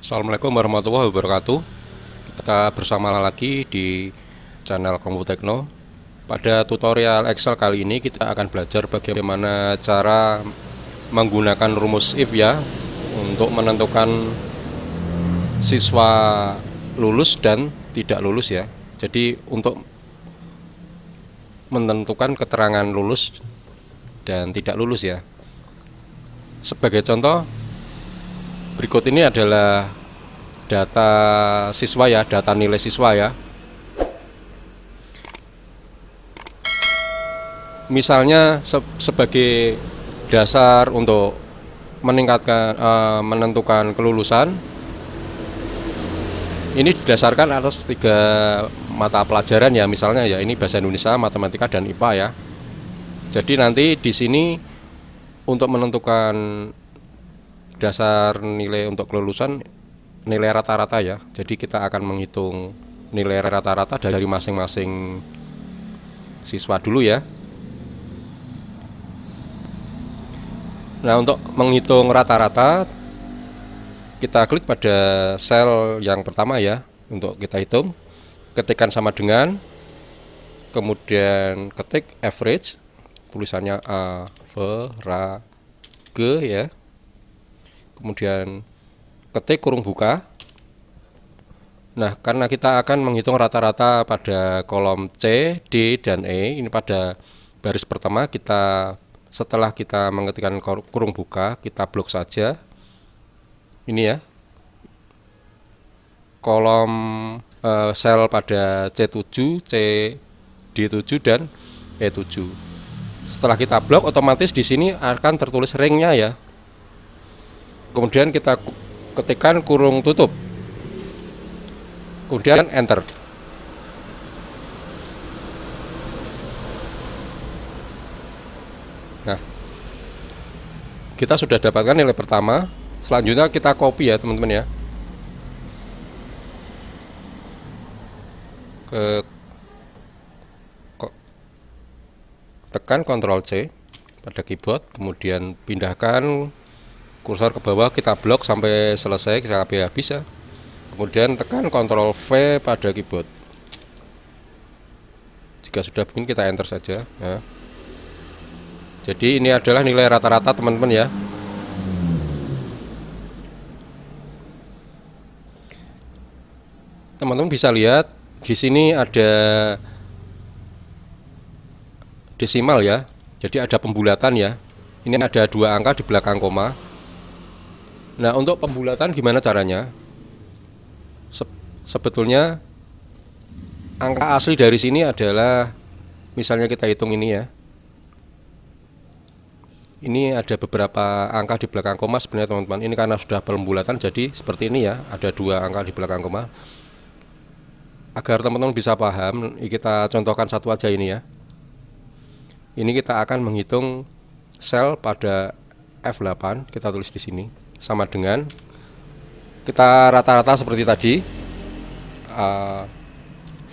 Assalamualaikum warahmatullahi wabarakatuh. Kita bersama lagi di channel Komputekno. Pada tutorial Excel kali ini kita akan belajar bagaimana cara menggunakan rumus if ya untuk menentukan siswa lulus dan tidak lulus ya. Jadi untuk menentukan keterangan lulus dan tidak lulus ya. Sebagai contoh, berikut ini adalah data siswa ya, data nilai siswa ya. Misalnya sebagai dasar untuk menentukan kelulusan, ini didasarkan atas 3 mata pelajaran ya, misalnya ya ini bahasa Indonesia, matematika dan IPA ya. Jadi nanti di sini untuk menentukan dasar nilai untuk kelulusan, nilai rata-rata ya. Jadi kita akan menghitung nilai rata-rata dari masing-masing siswa dulu ya. Nah, untuk menghitung rata-rata, kita klik pada sel yang pertama ya, untuk kita hitung. Ketikkan sama dengan, kemudian ketik average, tulisannya average ya. Kemudian ketik kurung buka. Nah, karena kita akan menghitung rata-rata pada kolom C, D, dan E, ini pada baris pertama, setelah kita mengetikkan kurung buka, kita blok saja. Ini ya, kolom sel pada C7, D7, dan E7. Setelah kita blok, otomatis di sini akan tertulis ringnya ya. Kemudian kita ketikkan kurung tutup, kemudian enter. Nah, kita sudah dapatkan nilai pertama. Selanjutnya kita copy ya teman-teman ya, tekan Ctrl C pada keyboard, kemudian pindahkan kursor ke bawah, kita blok sampai selesai, sampai habis ya. Kemudian tekan Ctrl V pada keyboard. Jika sudah begini, kita enter saja ya. Jadi ini adalah nilai rata-rata teman-teman ya. Teman-teman bisa lihat di sini ada desimal ya. Jadi ada pembulatan ya. Ini ada 2 angka di belakang koma. Nah, untuk pembulatan gimana caranya? Sebetulnya angka asli dari sini adalah, misalnya kita hitung ini ya. Ini ada beberapa angka di belakang koma sebenarnya teman-teman. Ini karena sudah pembulatan jadi seperti ini ya, ada 2 angka di belakang koma. Agar teman-teman bisa paham, kita contohkan satu aja ini ya. Ini kita akan menghitung sel pada F8, kita tulis di sini sama dengan kita rata-rata seperti tadi,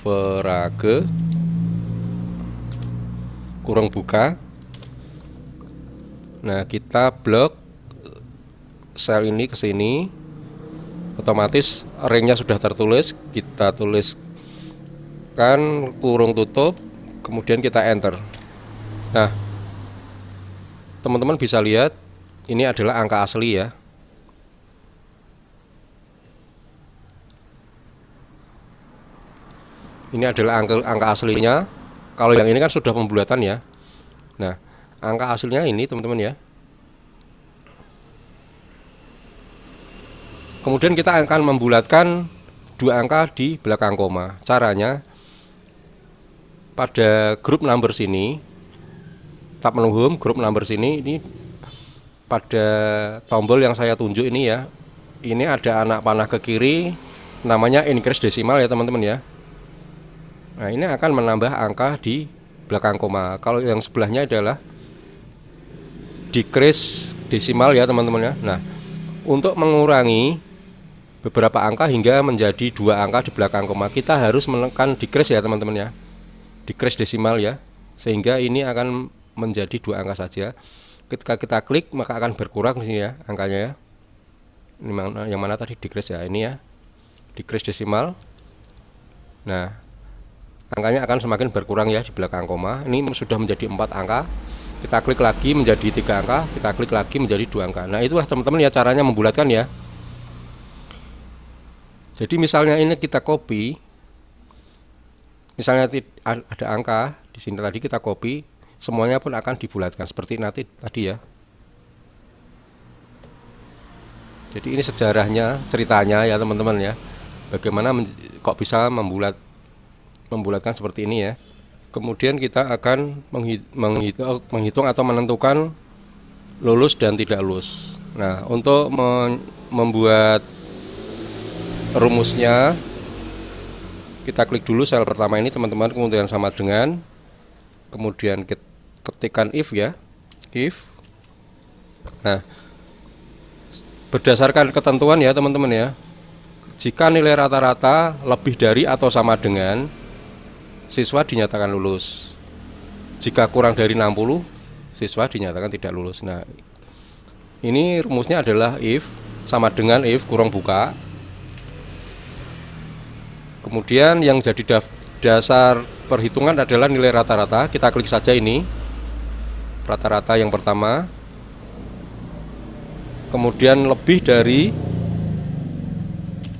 average kurung buka. Nah, kita blok sel ini ke sini, otomatis ringnya sudah tertulis. Kita tuliskan kurung tutup, kemudian kita enter. Nah, teman-teman bisa lihat ini adalah angka asli ya. Ini adalah angka aslinya. Kalau yang ini kan sudah pembulatan ya. Nah, angka aslinya ini teman-teman ya. Kemudian kita akan membulatkan 2 angka di belakang koma. Caranya, pada group number sini, tab menu home, group number sini, ini pada tombol yang saya tunjuk ini ya. Ini ada anak panah ke kiri, namanya increase desimal ya teman-teman ya. Nah, ini akan menambah angka di belakang koma. Kalau yang sebelahnya adalah decrease desimal ya teman-teman ya. Nah, untuk mengurangi beberapa angka hingga menjadi 2 angka di belakang koma, kita harus menekan decrease ya teman-teman ya. Decrease desimal ya. Sehingga ini akan menjadi 2 angka saja. Ketika kita klik maka akan berkurang di sini ya angkanya ya. Ini yang mana tadi decrease ya, ini ya, decrease desimal. Nah, angkanya akan semakin berkurang ya di belakang koma. Ini sudah menjadi 4 angka. Kita klik lagi menjadi 3 angka, kita klik lagi menjadi 2 angka. Nah, itulah teman-teman ya caranya membulatkan ya. Jadi misalnya ini kita copy, misalnya ada angka di sini tadi, kita copy, semuanya pun akan dibulatkan seperti nanti tadi ya. Jadi ini sejarahnya, ceritanya ya teman-teman ya. Bagaimana kok bisa membulatkan seperti ini ya. Kemudian kita akan menghitung atau menentukan lulus dan tidak lulus. Nah, untuk membuat rumusnya, kita klik dulu sel pertama ini teman-teman, kemudian sama dengan, kemudian ketikkan if ya, if. Nah, berdasarkan ketentuan ya teman-teman ya, jika nilai rata-rata lebih dari atau sama dengan, siswa dinyatakan lulus. Jika kurang dari 60, siswa dinyatakan tidak lulus. Nah, ini rumusnya adalah if sama dengan if kurung buka. Kemudian yang jadi dasar perhitungan adalah nilai rata-rata. Kita klik saja ini, rata-rata yang pertama. Kemudian lebih dari,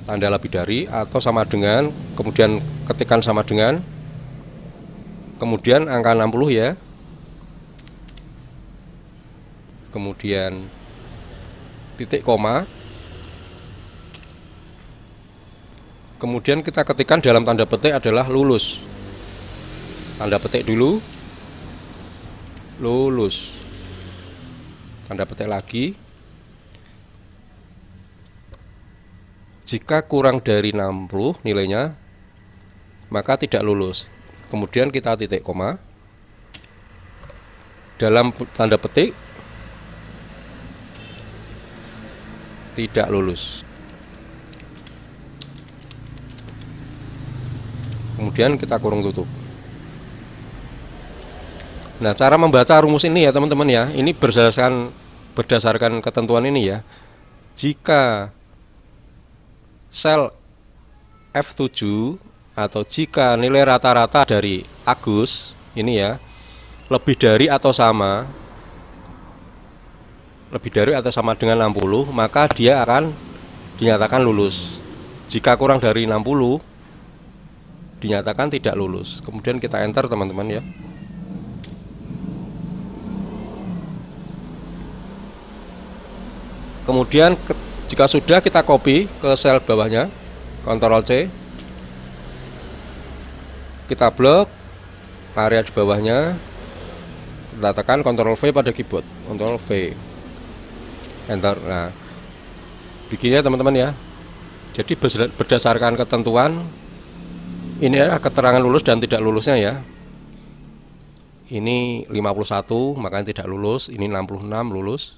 tanda lebih dari atau sama dengan, kemudian ketikkan sama dengan, kemudian angka 60 ya, kemudian titik koma, kemudian kita ketikkan dalam tanda petik adalah lulus. Tanda petik dulu, lulus, tanda petik lagi. Jika kurang dari 60 nilainya, maka tidak lulus. Kemudian kita titik koma, dalam tanda petik tidak lulus. Kemudian kita kurung tutup. Nah, cara membaca rumus ini ya teman-teman ya, ini berdasarkan ketentuan ini ya. Jika sel F7 atau jika nilai rata-rata dari Agus ini ya lebih dari atau sama dengan 60, maka dia akan dinyatakan lulus. Jika kurang dari 60, dinyatakan tidak lulus. Kemudian kita enter teman-teman ya. Kemudian jika sudah, kita copy ke sel bawahnya, Ctrl C, kita blok area di bawahnya, kita tekan Ctrl V pada keyboard, Ctrl V, enter. Nah, begini ya teman-teman ya. Jadi berdasarkan ketentuan, ini adalah keterangan lulus dan tidak lulusnya ya. Ini 51, makanya tidak lulus. Ini 66 lulus.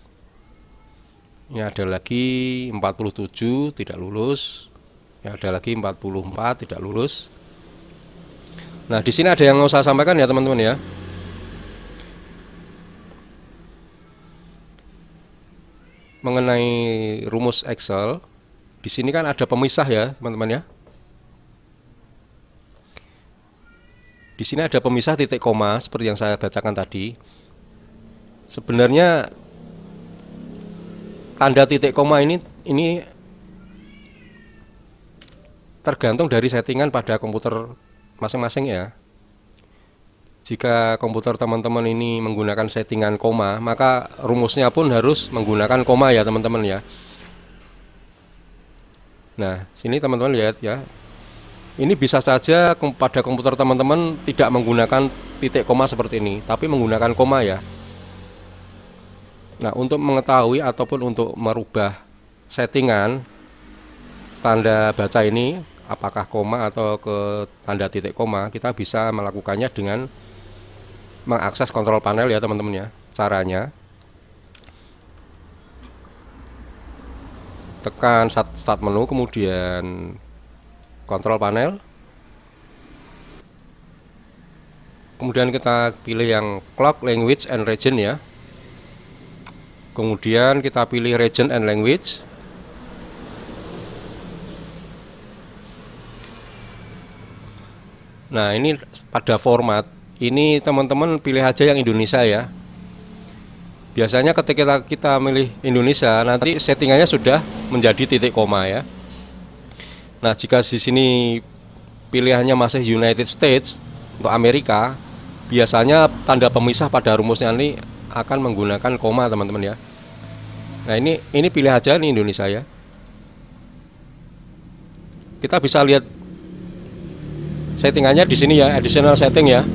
Ini ada lagi 47 tidak lulus. Ini ada lagi 44 tidak lulus. Nah, di sini ada yang mau saya sampaikan ya teman-teman ya. Mengenai rumus Excel, di sini kan ada pemisah ya teman-teman ya. Di sini ada pemisah titik koma seperti yang saya bacakan tadi. Sebenarnya tanda titik koma ini tergantung dari settingan pada komputer masing-masing ya. Jika komputer teman-teman ini menggunakan settingan koma, maka rumusnya pun harus menggunakan koma ya teman-teman ya. Nah, sini teman-teman lihat ya. Ini bisa saja pada komputer teman-teman tidak menggunakan titik koma seperti ini, tapi menggunakan koma ya. Nah, untuk mengetahui ataupun untuk merubah settingan tanda baca ini, apakah koma atau ke tanda titik koma, kita bisa melakukannya dengan mengakses kontrol panel ya teman-teman ya. Caranya, tekan start menu, kemudian kontrol panel, kemudian kita pilih yang clock, language, and region ya. Kemudian kita pilih region and language. Nah, ini pada format ini teman-teman pilih aja yang Indonesia ya. Biasanya ketika kita milih Indonesia, nanti settingannya sudah menjadi titik koma ya. Nah, jika di sini pilihannya masih United States untuk Amerika, biasanya tanda pemisah pada rumusnya ini akan menggunakan koma, teman-teman ya. Nah, ini pilih aja nih Indonesia ya. Kita bisa lihat settingannya di sini ya, additional setting ya.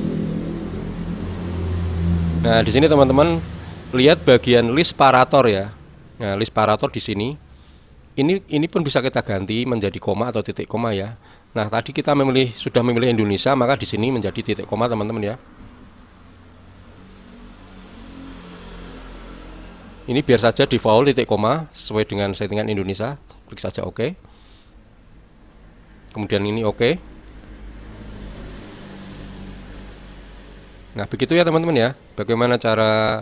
Nah, di sini teman-teman lihat bagian list parator ya. Nah, list parator di sini. Ini pun bisa kita ganti menjadi koma atau titik koma ya. Nah, tadi kita sudah memilih Indonesia, maka di sini menjadi titik koma, teman-teman ya. Ini biar saja default titik koma sesuai dengan settingan Indonesia. Klik saja OK. Kemudian ini OK. Nah, begitu ya teman-teman ya. Bagaimana cara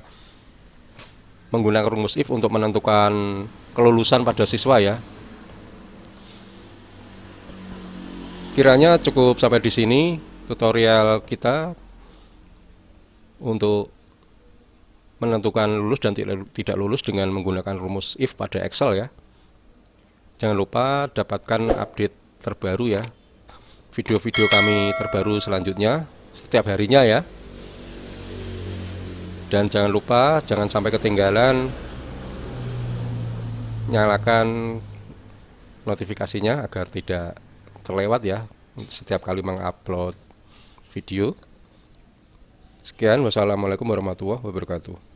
menggunakan rumus if untuk menentukan kelulusan pada siswa ya. Kiranya cukup sampai di sini tutorial kita untuk menentukan lulus dan tidak lulus dengan menggunakan rumus if pada Excel ya. Jangan lupa dapatkan update terbaru ya. Video-video kami terbaru selanjutnya setiap harinya ya. Dan jangan lupa, jangan sampai ketinggalan, nyalakan notifikasinya agar tidak terlewat ya setiap kali mengupload video. Sekian, wassalamualaikum warahmatullahi wabarakatuh.